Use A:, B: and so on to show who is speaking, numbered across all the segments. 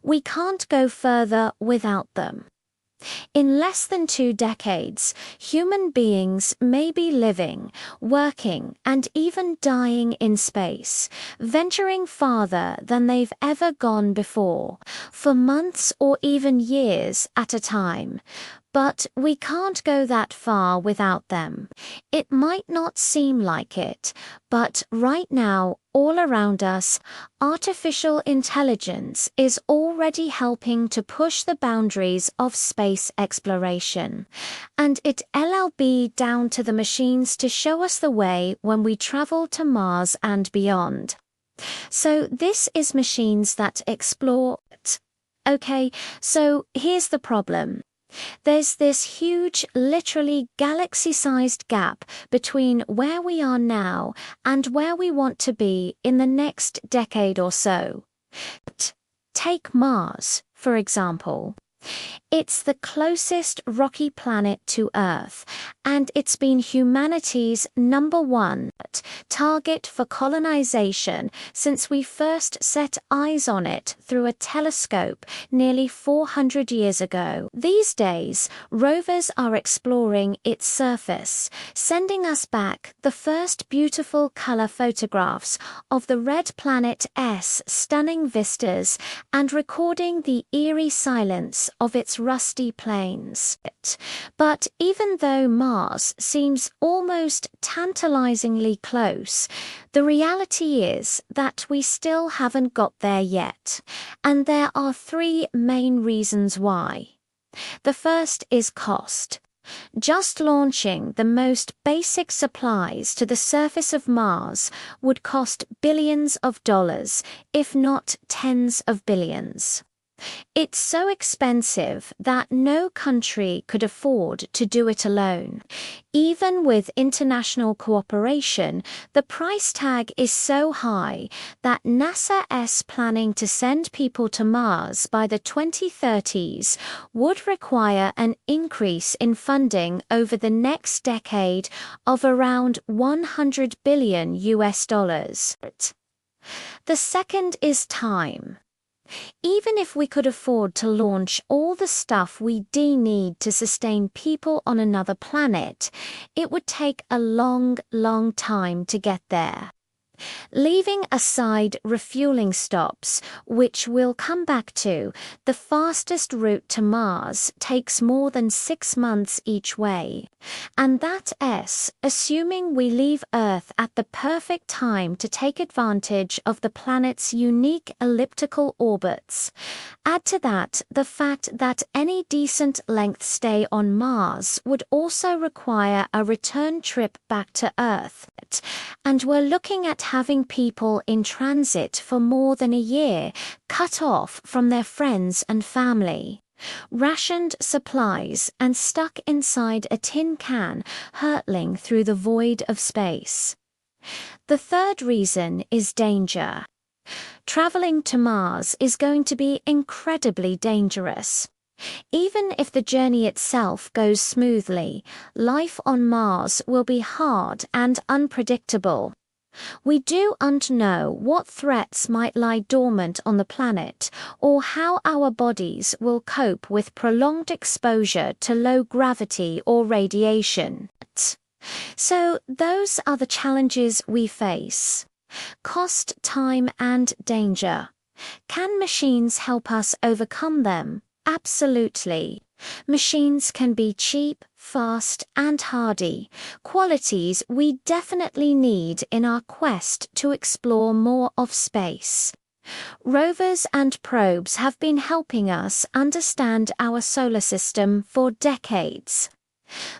A: we can't go further without them. In less than 2 decades, human beings may be living, working, and even dying in space, venturing farther than they've ever gone before, for months or even years at a time. But we can't go that far without them. It might not seem like it, but right now, all around us, artificial intelligence is already helping to push the boundaries of space exploration. And it LLB down to the machines to show us the way when we travel to Mars and beyond. So this is machines that explore. Okay, so here's the problem. There's this huge, literally galaxy-sized gap between where we are now and where we want to be in the next decade or so. Take Mars, for example. It's the closest rocky planet to Earth, and it's been humanity's #1 target for colonization since we first set eyes on it through a telescope nearly 400 years ago. These days, rovers are exploring its surface, sending us back the first beautiful color photographs of the red planet's stunning vistas and recording the eerie silence of its rusty plains. But even though Mars seems almost tantalizingly close, the reality is that we still haven't got there yet, and there are 3 main reasons why. The first is cost. Just launching the most basic supplies to the surface of Mars would cost billions of dollars, if not tens of billions. It's so expensive that no country could afford to do it alone. Even with international cooperation, the price tag is so high that NASA's planning to send people to Mars by the 2030s would require an increase in funding over the next decade of around $100 billion. The second is time. Even if we could afford to launch all the stuff we need to sustain people on another planet, it would take a long, long time to get there. Leaving aside refueling stops, which we'll come back to, the fastest route to Mars takes more than 6 months each way. And that's assuming we leave Earth at the perfect time to take advantage of the planet's unique elliptical orbits. Add to that the fact that any decent length stay on Mars would also require a return trip back to Earth. And we're looking at having people in transit for more than a year, cut off from their friends and family, rationed supplies, and stuck inside a tin can, hurtling through the void of space. The third reason is danger. Traveling to Mars is going to be incredibly dangerous. Even if the journey itself goes smoothly, life on Mars will be hard and unpredictable. We don't know what threats might lie dormant on the planet, or how our bodies will cope with prolonged exposure to low gravity or radiation. So those are the challenges we face: cost, time, and danger. Can machines help us overcome them? Absolutely. Machines can be cheap, fast, and hardy, qualities we definitely need in our quest to explore more of space. Rovers and probes have been helping us understand our solar system for decades.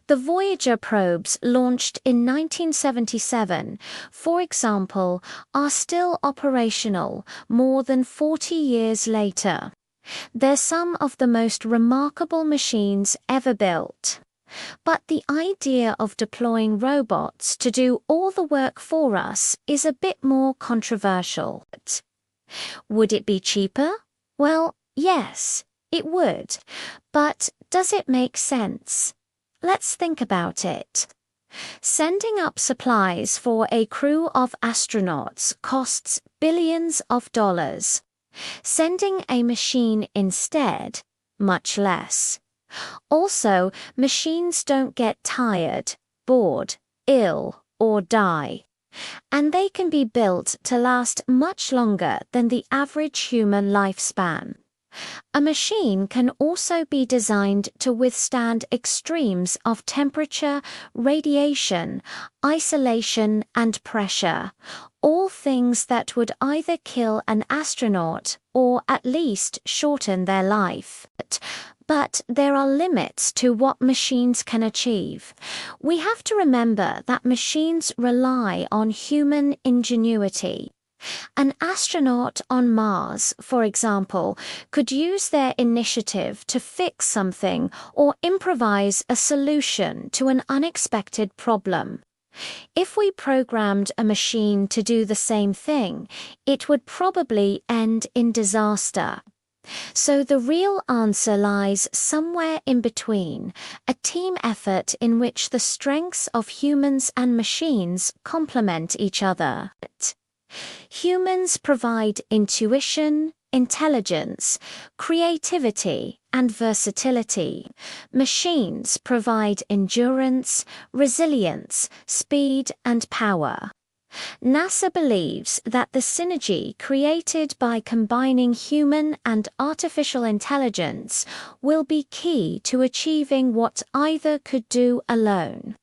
A: The Voyager probes, launched in 1977, for example, are still operational more than 40 years later. They're some of the most remarkable machines ever built. But the idea of deploying robots to do all the work for us is a bit more controversial. Would it be cheaper? Well, yes, it would. But does it make sense? Let's think about it. Sending up supplies for a crew of astronauts costs billions of dollars. Sending a machine instead, much less. Also, machines don't get tired, bored, ill, or die. And they can be built to last much longer than the average human lifespan. A machine can also be designed to withstand extremes of temperature, radiation, isolation, and pressure, all things that would either kill an astronaut or at least shorten their life. But there are limits to what machines can achieve. We have to remember that machines rely on human ingenuity. An astronaut on Mars, for example, could use their initiative to fix something or improvise a solution to an unexpected problem. If we programmed a machine to do the same thing, it would probably end in disaster. So the real answer lies somewhere in between, a team effort in which the strengths of humans and machines complement each other. Humans provide intuition, intelligence, creativity, and versatility. Machines provide endurance, resilience, speed, and power. NASA believes that the synergy created by combining human and artificial intelligence will be key to achieving what either could do alone.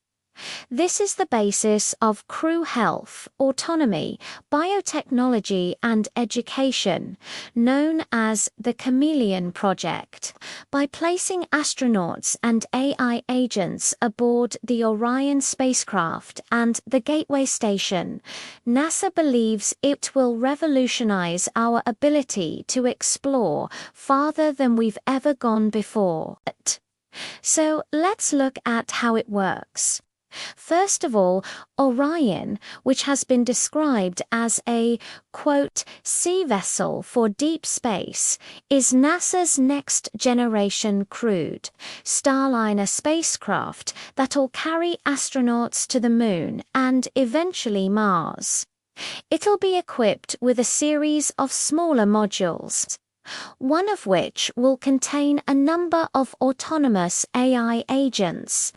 A: This is the basis of crew health, autonomy, biotechnology, and education, known as the Chameleon Project. By placing astronauts and AI agents aboard the Orion spacecraft and the Gateway Station, NASA believes it will revolutionize our ability to explore farther than we've ever gone before. So let's look at how it works. First of all, Orion, which has been described as a, quote, sea vessel for deep space, is NASA's next-generation crewed Starliner spacecraft that'll carry astronauts to the Moon and eventually Mars. It'll be equipped with a series of smaller modules, one of which will contain a number of autonomous AI agents.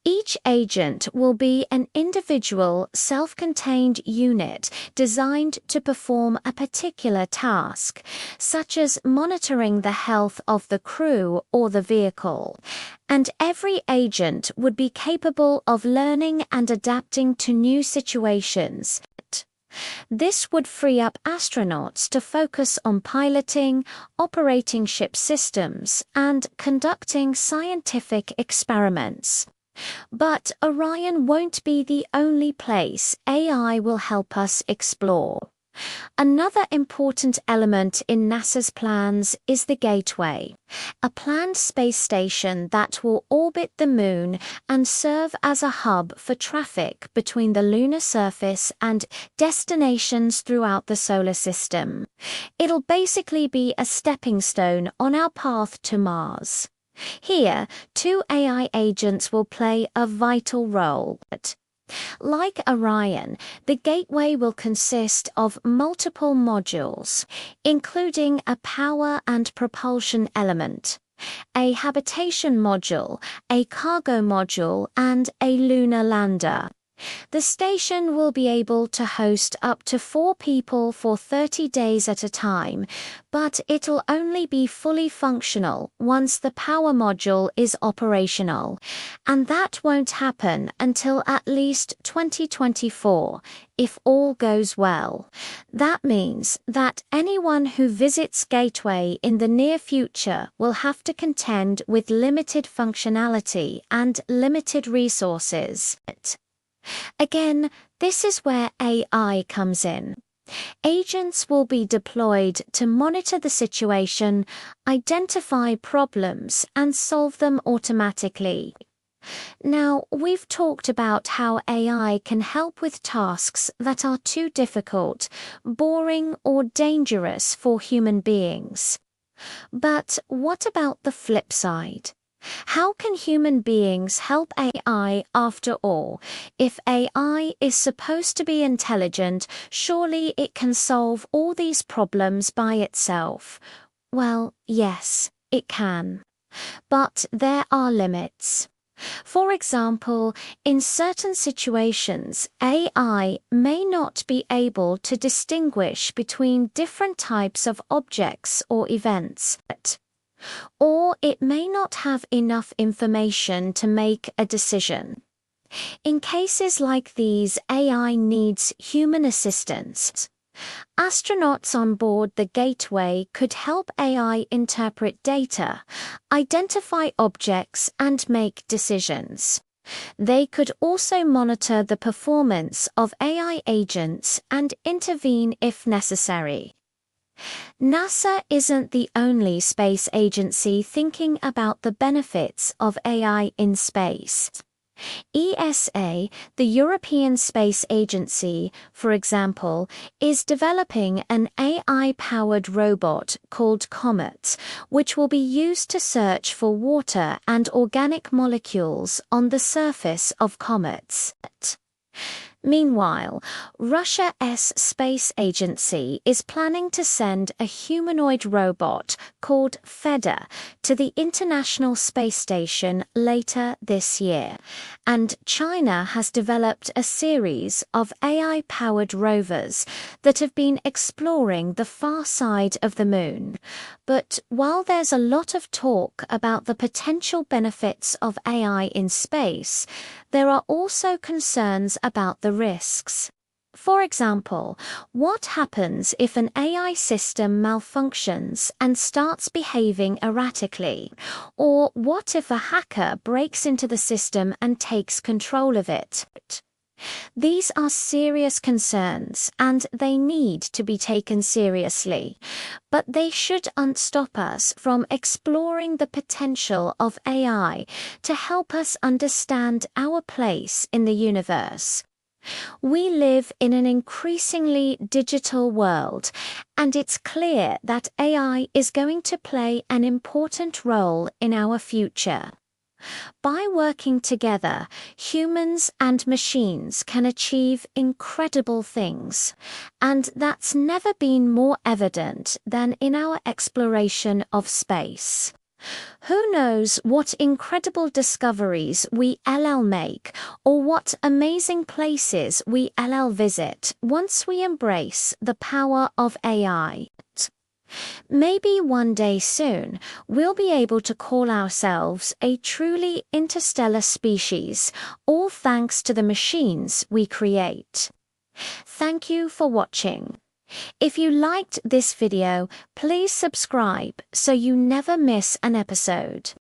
A: Each agent will be an individual, self-contained unit designed to perform a particular task, such as monitoring the health of the crew or the vehicle. And every agent would be capable of learning and adapting to new situations. This would free up astronauts to focus on piloting, operating ship systems, and conducting scientific experiments. But Orion won't be the only place AI will help us explore. Another important element in NASA's plans is the Gateway, a planned space station that will orbit the Moon and serve as a hub for traffic between the lunar surface and destinations throughout the solar system. It'll basically be a stepping stone on our path to Mars. Here, 2 AI agents will play a vital role. Like Orion, the Gateway will consist of multiple modules, including a power and propulsion element, a habitation module, a cargo module, and a lunar lander. The station will be able to host up to 4 people for 30 days at a time, but it'll only be fully functional once the power module is operational, and that won't happen until at least 2024, if all goes well. That means that anyone who visits Gateway in the near future will have to contend with limited functionality and limited resources. Again, this is where AI comes in. Agents will be deployed to monitor the situation, identify problems, and solve them automatically. Now, we've talked about how AI can help with tasks that are too difficult, boring, or dangerous for human beings. But what about the flip side? How can human beings help AI after all? If AI is supposed to be intelligent, surely it can solve all these problems by itself. Well, yes, it can. But there are limits. For example, in certain situations, AI may not be able to distinguish between different types of objects or events, or it may not have enough information to make a decision. In cases like these, AI needs human assistance. Astronauts on board the Gateway could help AI interpret data, identify objects, and make decisions. They could also monitor the performance of AI agents and intervene if necessary. NASA isn't the only space agency thinking about the benefits of AI in space. ESA, the European Space Agency, for example, is developing an AI-powered robot called Comet, which will be used to search for water and organic molecules on the surface of comets. Meanwhile, Russia's space agency is planning to send a humanoid robot called Fedor to the International Space Station later this year, and China has developed a series of AI-powered rovers that have been exploring the far side of the moon. But while there's a lot of talk about the potential benefits of AI in space, there are also concerns about the risks. For example, what happens if an AI system malfunctions and starts behaving erratically? Or what if a hacker breaks into the system and takes control of it? These are serious concerns and they need to be taken seriously, but they shouldn't stop us from exploring the potential of AI to help us understand our place in the universe. We live in an increasingly digital world, and it's clear that AI is going to play an important role in our future. By working together, humans and machines can achieve incredible things, and that's never been more evident than in our exploration of space. Who knows what incredible discoveries we LL make, or what amazing places we LL visit once we embrace the power of AI. Maybe one day soon, we'll be able to call ourselves a truly interstellar species, all thanks to the machines we create. Thank you for watching. If you liked this video, please subscribe so you never miss an episode.